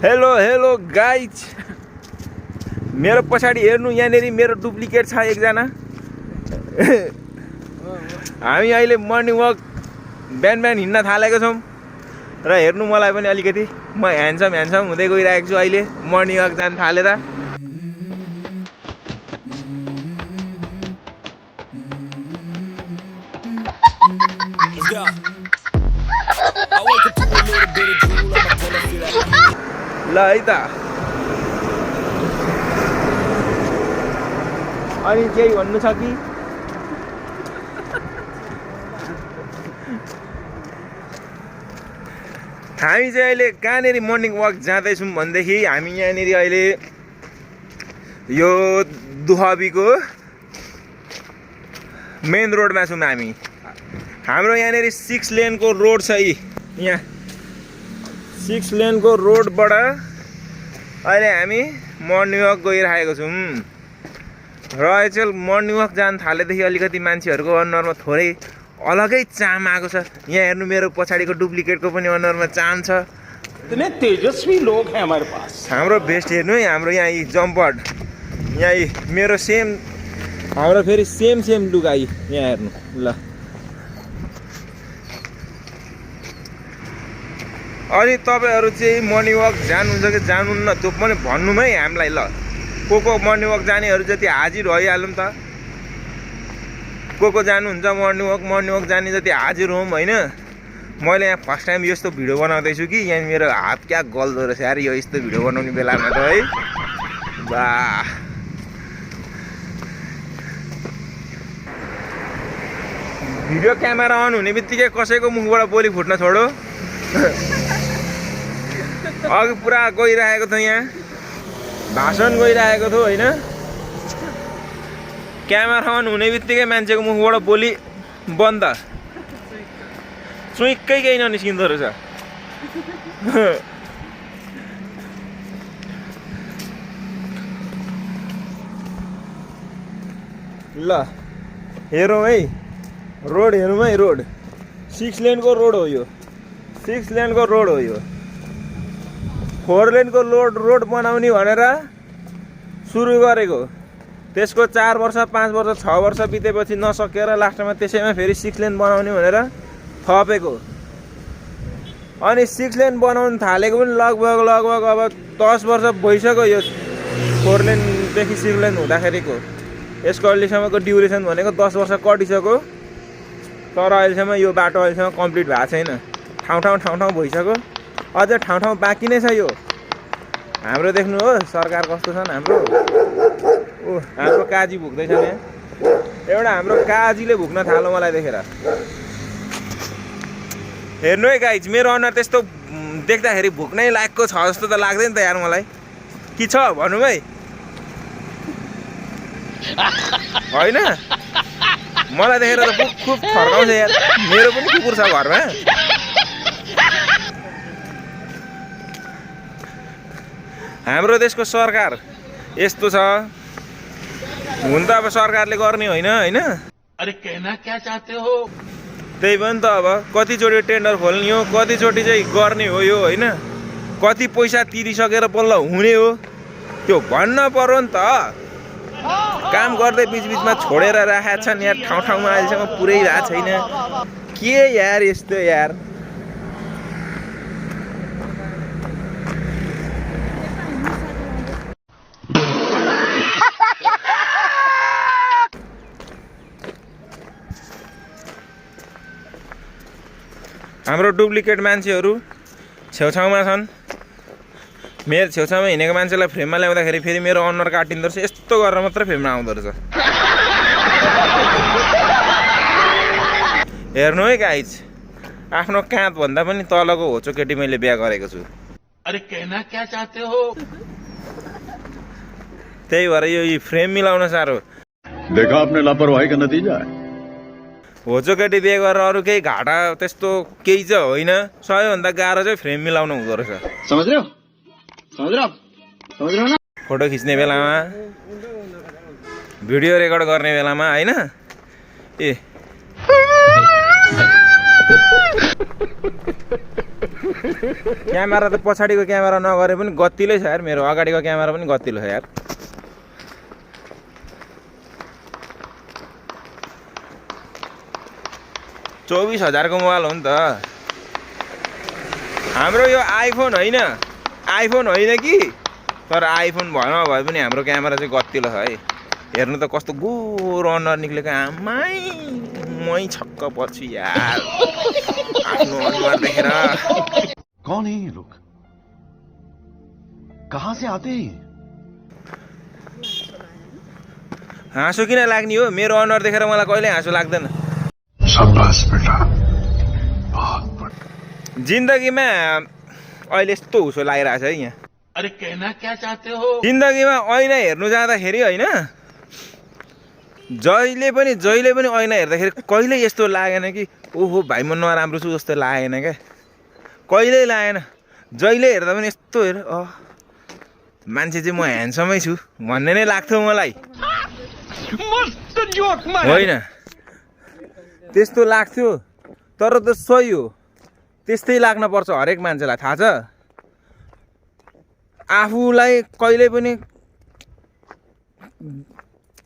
Hello guys, मेरो पछाडि हेर्नु, यहाँनेरि मेरो डुप्लिकेट छ एकजना। हामी अहिले मर्निङ वक बिहान हिँड्न थालेको छौँ र हेर्नु मलाई पनि अलिकति म ह्यान्डसम हुँदै गइरहेको छु अहिले मर्निङ वक जान थालेर। ल है त, अनि केही भन्नु छ कि? हामी चाहिँ अहिले कहाँनेरि मर्निङ वक जाँदैछौँ भनेदेखि हामी यहाँनेरि अहिले यो दुहबीको मेन रोडमा छौँ हामी। हाम्रो यहाँनेरि 6 लेनको रोड छ। यहाँ 6 लेनको रोडबाट अहिले हामी मर्निङ वक गइरहेको छौँ र चाहिँ मर्निङ वक जान थालेदेखि अलिकति मान्छेहरूको अनुहारमा थोरै अलगै चाम आएको छ। यहाँ हेर्नु, मेरो पछाडिको डुप्लिकेटको पनि अनुहारमा चाम छ। इतने तेजस्वी लोग हैं हमारे पास। हाम्रो बेस्ट हेर्नु है, हाम्रो यहाँ जम्पर्ड, यहाँ मेरो सेम, हाम्रो फेरि सेम लुगा यहाँ हेर्नु ल। अनि तपाईँहरू चाहिँ मर्निङ वक जानुहुन्छ कि जानुहुन्न त्यो पनि भन्नु है हामीलाई ल। को मर्निङ वक जानेहरू जति हाजिर भइहालौँ त, को जानुहुन्छ मर्निङ वक जाने जति हाजिर हौँ होइन। मैले यहाँ फर्स्ट टाइम यस्तो भिडियो बनाउँदैछु कि यहाँ मेरो हात क्या गल्दो रहेछ यार यो यस्तो भिडियो बनाउने बेलामा त है। वाह, भिडियो क्यामेरा अन हुने बित्तिकै कसैको मुखबाट बोली फुट्न छोडो। अघि पुरा गइरहेको थियो, यहाँ भाषण गइरहेको थियो होइन। क्यामेरा अन हुने बित्तिकै मान्छेको मुखबाट बोली बन्द, चुइक्कै केही ननिस्किँदो रहेछ। ल हेरौँ है रोड, हेरौँ है रोड। 6 लेनको रोड हो यो, 6 लेनको रोड हो यो। 4 लेनको रोड बनाउने भनेर सुरु गरेको, त्यसको 4 वर्ष 5 वर्ष 6 वर्ष बितेपछि नसकेर लास्टमा त्यसैमा फेरि 6 लेन बनाउने भनेर थपेको। अनि 6 लेन बनाउनु थालेको पनि लगभग अब 10 वर्ष भइसक्यो यो 4 लेनदेखि 6 लेन हुँदाखेरिको। यसको अहिलेसम्मको ड्युरेसन भनेको 10 वर्ष कटिसक्यो, तर अहिलेसम्म यो बाटो अहिलेसम्म कम्प्लिट भएको छैन। ठाउँ भइसक्यो, अझै ठाउँ बाँकी नै छ। यो हाम्रो देख्नु हो सरकार कस्तो छन् हाम्रो। ओ हाम्रो काजी भुक्दैछ यहाँ, एउटा हाम्रो काजीले भुक्न थाल्यो मलाई देखेर। हेर्नु है गाइज, मेरो अनुहार त्यस्तो देख्दाखेरि भुक्नै लायकको छ जस्तो त लाग्दैन त यार मलाई। कि छ भनौँ है होइन? मलाई देखेर त खुब फर्काउँछ यार। मेरो पनि कुकुर छ घरमा। हाम्रो देशको सरकार यस्तो छ। हुन त अब सरकारले गर्ने होइन होइन। अरे कहना क्या चाहते हो? त्यही पनि त, अब कतिचोटि टेन्डर खोल्ने हो, कतिचोटि चाहिँ गर्ने हो यो होइन। कति पैसा तिरिसकेर बल्ल हुने हो त्यो भन्न पर्यो नि त। काम गर्दै बिचबिचमा छोडेर राखेका छन् यार, ठाउँमा अहिलेसम्म पुरै भएको छैन। के यार यस्तो यार। हाम्रो डुप्लिकेट मान्छेहरू छेउछाउमा छन्। मेरो छेउछाउमा हिँडेको मान्छेलाई फ्रेममा ल्याउँदाखेरि फेरि मेरो अनुहार काटिँदो रहेछ। यस्तो गरेर मात्रै फ्रेममा आउँदो रहेछ। हेर्नु है गाइज, आफ्नो काँधभन्दा पनि तलको होचो केटी मैले बिहा गरेको छु। अरे कहना क्या चाहते हो? त्यही भएर यो फ्रेम मिलाउन साह्रो। देखा आपने लापरवाही का नतिजा है। होचो केटी बिहे गरेर अरू केही घाटा त्यस्तो केही चाहिँ होइन। सबैभन्दा गाह्रो चाहिँ फ्रेम मिलाउनु हुँदो रहेछ। समझ रहे हो ना? फोटो खिच्ने बेलामा, भिडियो रेकर्ड गर्ने बेलामा होइन। ए क्यामेरा त पछाडिको क्यामेरा नगरे पनि गतिलै छ यार, मेरो अगाडिको क्यामेरा पनि गतिलो छ यार। $24,000 को मोबाइल हो नि त हाम्रो यो आइफोन होइन, आइफोन होइन कि, तर आइफोन भए पनि हाम्रो क्यामेरा चाहिँ गतिलो छ है। हेर्नु त कस्तो गोरो अनुहार निक्लेको, आमै मै छक्क पर्छु यार आफ्नो अनुहार देखेर। कौन है ये लोग, कहाँ से आते हैं? हाँसो किन लाग्ने हो, मेरो अनुहार देखेर मलाई कहिले हाँसो लाग्दैन। शाबाश बेटा। जिन्दगीमा अहिले यस्तो हुसो लागिरहेछ है यहाँ। अरे कहना क्या चाहते हो? जिन्दगीमा ऐना हेर्नु जाँदाखेरि होइन, जहिले पनि ऐना हेर्दाखेरि कहिले यस्तो लागेन कि ओहो भाइ म नराम्रो छु जस्तो लागेन क्या, कहिल्यै लागेन। जहिले हेर्दा पनि यस्तो हेर मान्छे चाहिँ म ह्यान्डसमै छु भन्ने नै लाग्थ्यो मलाई। होइन त्यस्तो लाग्थ्यो, तर त सही हो, त्यस्तै लाग्न पर्छ हरेक मान्छेलाई, थाहा छ। आफूलाई कहिले पनि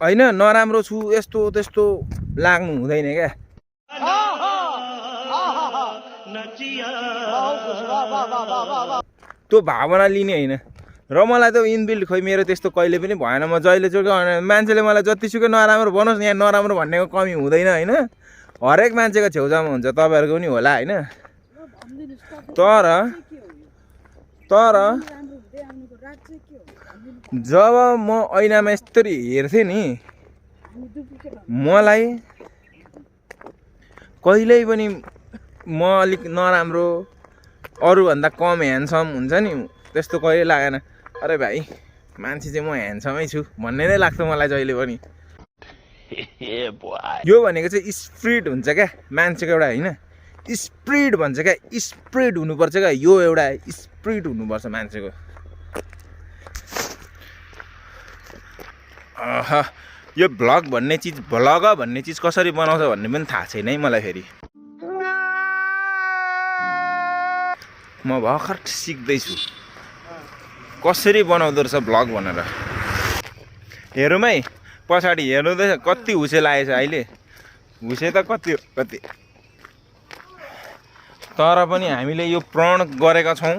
होइन नराम्रो छु यस्तो त्यस्तो लाग्नु हुँदैन क्या। त्यो भावना लिने होइन। र मलाई त इनबिल्ड खोइ मेरो त्यस्तो कहिले पनि भएन। म जहिले जोगे मान्छेले मलाई जतिसुकै नराम्रो बनोस्, यहाँ नराम्रो भन्नेको कमी हुँदैन होइन। हरेक मान्छेको छेउछाउमा हुन्छ, तपाईँहरूको पनि होला होइन। तर जब म ऐनामा यस्तरी हेर्थेँ नि, मलाई कहिल्यै पनि म अलिक नराम्रो, अरूभन्दा कम ह्यान्डसम हुन्छ नि, त्यस्तो कहिले लागेन। अरे भाइ मान्छे चाहिँ म ह्यान्डसमै छु भन्ने नै लाग्छ मलाई जहिले पनि। यो भनेको चाहिँ स्पिरिट हुन्छ क्या मान्छेको एउटा, होइन स्पिरिट भन्छ क्या, स्पिरिट हुनुपर्छ क्या, यो एउटा स्पिरिट हुनुपर्छ मान्छेको। यो भ्लग भन्ने चिज कसरी बनाउँछ भन्ने पनि थाहा छैन है मलाई। फेरि म भर्खर सिक्दैछु कसरी बनाउँदो रहेछ भ्लग भनेर। हेरौँ है पछाडि हेर्नुहुँदैछ कति हुसे लागेछ अहिले, हुसे त कति, तर पनि हामीले यो प्रण गरेका छौँ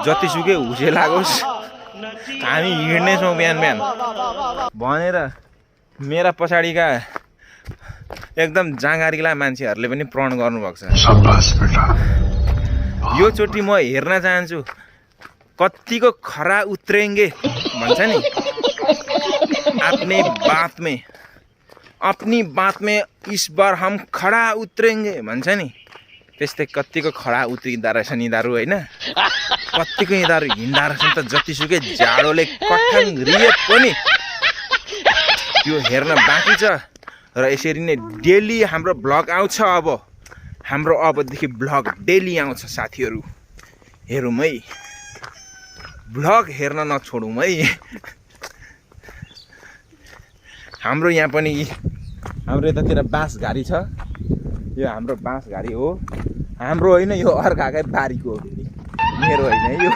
जतिसुकै हुसे लागोस् हामी हिँड्ने छौँ बिहान बिहान भनेर। मेरा पछाडिका एकदम जाँगारिला मान्छेहरूले पनि प्रण गर्नुभएको छ। यो चोटि म हेर्न चाहन्छु कतिको खरा उत्रेंगे भन्छ नि, अपनी बात में इस बार हम खड़ा उतरेंगे भन्छ नि, त्यस्तै कतिको खडा उत्रिँदा रहेछन् यिनीहरू होइन। कतिको यिनीहरू हिँड्दा रहेछन् त, जतिसुकै जाडोले कठ्याङ रिए पनि यो हेर्न बाँकी छ। र यसरी नै डेली हाम्रो भ्लग आउँछ। हाम्रो अबदेखि भ्लग डेली आउँछ साथीहरू, हेरौँ है, भ्लग हेर्न नछोडौँ है। हाम्रो यहाँ पनि हाम्रो यतातिर बाँस घारी छ, यो हाम्रो बाँस घारी हो, हाम्रो होइन यो अर्काकै बारीको हो, मेरो होइन यो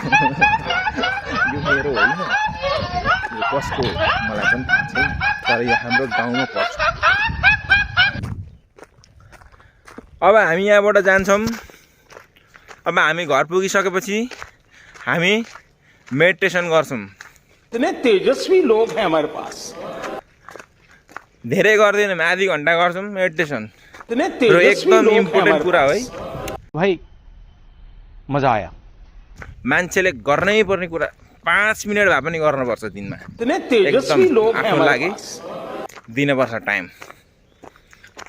मेरो होइन, यो कसको मलाई पनि थाहा छैन, तर यो हाम्रो गाउँमा पर्छ। अब हामी यहाँबाट जान्छौँ। अब हामी घर पुगिसकेपछि हामी मेडिटेसन गर्छौँ। इतने तेजस्वी लोग हैं हमारे पास। धेरै गर्दैनौँ, आधी घन्टा गर्छौँ मेडिटेसन। इतने र तेजस्वी एकदम लोग हैं इम्पोर्टेन्ट हमारे कुरा हो है, भाई मजा आया। मान्छेले गर्नै पर्ने कुरा 5 मिनट भए पनि गर्नुपर्छ दिनमा। इतने तेजस्वी लोग हैं आफ्नो हमारे लागि पास। दिनुपर्छ टाइम,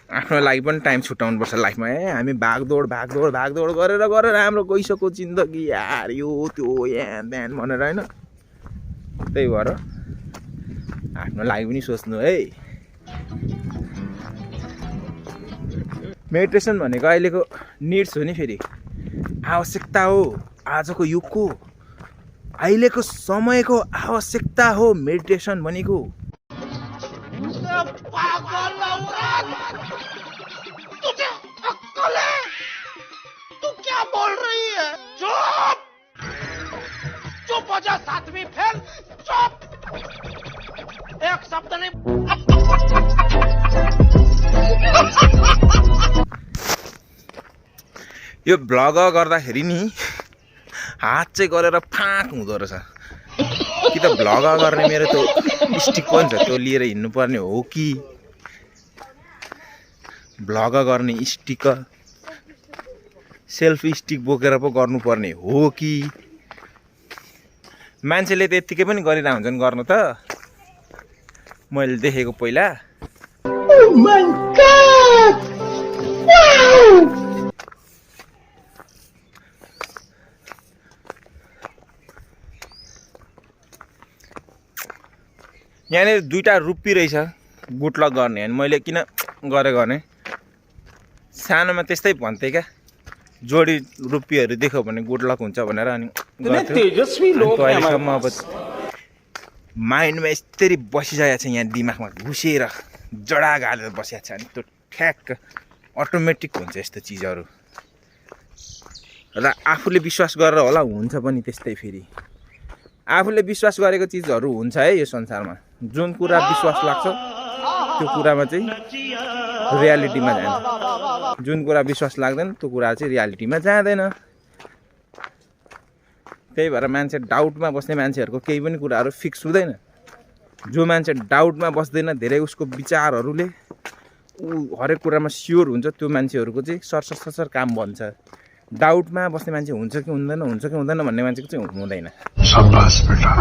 आफ्नो लागि पनि टाइम छुट्याउनु पर्छ लाइफमा। हामी भागदौड गरेर हाम्रो गइसक्यो जिन्दगी यार, यो त्यो यहाँ बिहान भनेर होइन। त्यही भएर आफ्नो लागि पनि सोच्नु है। मेडिटेसन भनेको अहिलेको निड्स हो नि, फेरि आवश्यकता हो, आजको युगको अहिलेको समयको आवश्यकता हो मेडिटेसन भनेको। तू क्या बोल रही है? जो पहुंचा 7वीं फेल। चुप, एक शब्द नहीं। यो भ्लग गर्दाखेरि नि हात चाहिँ गरेर फाँक हुँदो रहेछ कि त भ्लग गर्ने मेरो त्यो स्टिक पनि छ त्यो लिएर हिँड्नुपर्ने हो कि भ्लग गर्ने स्टिक सेल्फी स्टिक बोकेर पो गर्नुपर्ने हो कि मान्छेले त यत्तिकै पनि गरिरहेको हुन्छन् गर्नु त मैले देखेको पहिला यहाँनिर 2टा रुप्पी रहेछ गुटलक गर्ने अनि मैले किन गरेको भने सानोमा त्यस्तै भन्थे क्या जोडी रुप्पीहरू देख्यो भने गुटलक हुन्छ भनेर अनि तेजस्वी लोग हैं हमारे अहिलेसम्म अब माइन्डमा यस्तरी बसिसकेको छ यहाँ दिमागमा घुसेर जडा गालेर बसिएको छ अनि त्यो ठ्याक्क अटोमेटिक हुन्छ यस्तो चिजहरू र आफूले विश्वास गरेर होला हुन्छ पनि त्यस्तै फेरि आफूले विश्वास गरेको चिजहरू हुन्छ है यो संसारमा जुन कुरा विश्वास लाग्छ त्यो कुरामा चाहिँ रियालिटीमा जान्छ जुन कुरा विश्वास लाग्दैन त्यो कुरा चाहिँ रियालिटीमा जाँदैन त्यही भएर मान्छे डाउटमा बस्ने मान्छेहरूको केही पनि कुराहरू फिक्स हुँदैन जो मान्छे डाउटमा बस्दैन धेरै उसको विचारहरूले ऊ हरेक कुरामा स्योर हुन्छ त्यो मान्छेहरूको चाहिँ सरसर काम बन्छ डाउटमा बस्ने मान्छे हुन्छ कि हुँदैन भन्ने मान्छेको चाहिँ हुँदैन शाबाश बेटा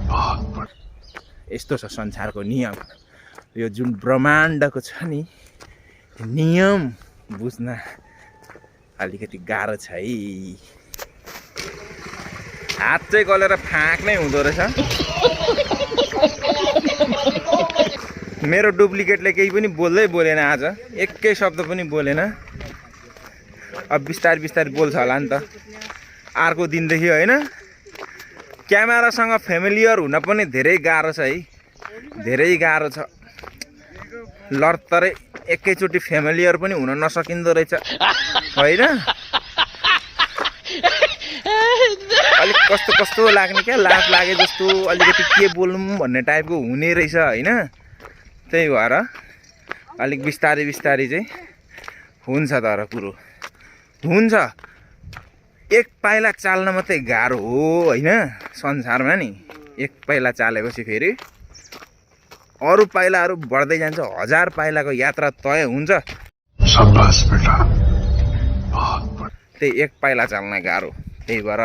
बहुत यस्तो छ संसारको नियम यो जुन ब्रह्माण्डको छ नि नियम बुझ्न अलिकति गाह्रो छ है हात चाहिँ गलेर फाँक नै हुँदो रहेछ मेरो डुप्लिकेटले केही पनि बोलेन आज एकै शब्द पनि बोलेन अब बिस्तारै बोल्छ होला नि त अर्को दिनदेखि होइन क्यामेरासँग फ्यामिलियर हुन पनि धेरै गाह्रो छ है धेरै गाह्रो छ लडतरै एकैचोटि फ्यामिलियर पनि हुन नसकिँदो रहेछ होइन अलिक कस्तो लाग्ने क्या लाज लागे जस्तो अलिकति के बोल्नु भन्ने टाइपको हुने रहेछ होइन त्यही भएर अलिक बिस्तारै चाहिँ हुन्छ तर कुरो हुन्छ एक पाइला चाल्न मात्रै गाह्रो हो होइन संसारमा नि एक पाइला चालेपछि फेरि अरू पाइलाहरू बढ्दै जान्छ 1000 पाइलाको यात्रा तय हुन्छ शाबाश बेटा बहुत त्यही एक पाइला चाल्न गाह्रो त्यही भएर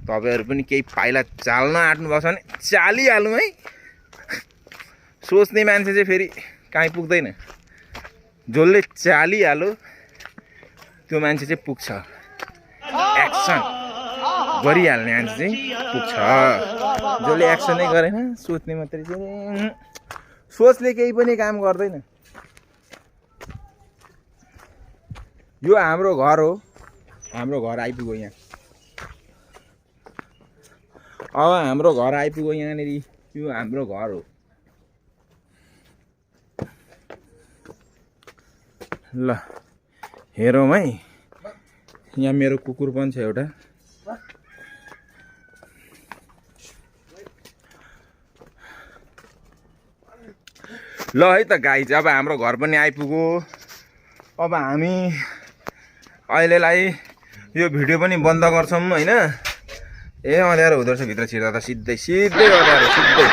तपाईँहरू पनि केही पाइला चाल्न आँट्नु भएको छ भने चालिहालौँ है सोच्ने मान्छे चाहिँ फेरि कहीँ पुग्दैन जसले चालिहाल्यो त्यो मान्छे चाहिँ पुग्छ एक्सन गरिहाल्ने मान्छे चाहिँ पुग्छ जसले एक्सनै गरेन सोच्ने मात्रै चाहिँ सोचले केही पनि काम गर्दैन यो हाम्रो घर हो हाम्रो घर आइपुग्यो यहाँ अब हाम्रो घर आइपुग्यो यहाँनिर यो हाम्रो घर हो ल हेरौँ है यहाँ मेरो कुकुर पनि छ एउटा ल है त गाइज अब हाम्रो घर पनि आइपुग्यो अब हामी अहिलेलाई यो भिडियो पनि बन्द गर्छौँ होइन ए अँध्यारो हुँदो रहेछ भित्र छिर्दा त सिधै अँध्यारो सिधै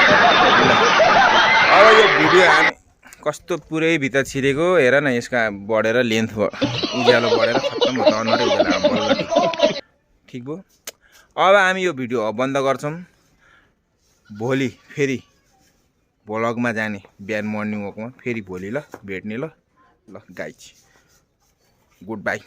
अब यो भिडियो हामी कस्तो पुरै भित्र छिरेको हेर न यसका बढेर लेन्थ उज्यालो बढेर खत्तम भयो त अनुहारै उज्यालो बल्ल ठिक भयो अब हामी यो भिडियो बन्द गर्छौँ भोलि फेरि भ्लगमा जाने बिहान मर्निङ वकमा फेरि भोलि ल भेट्ने ल गाइज गुड बाई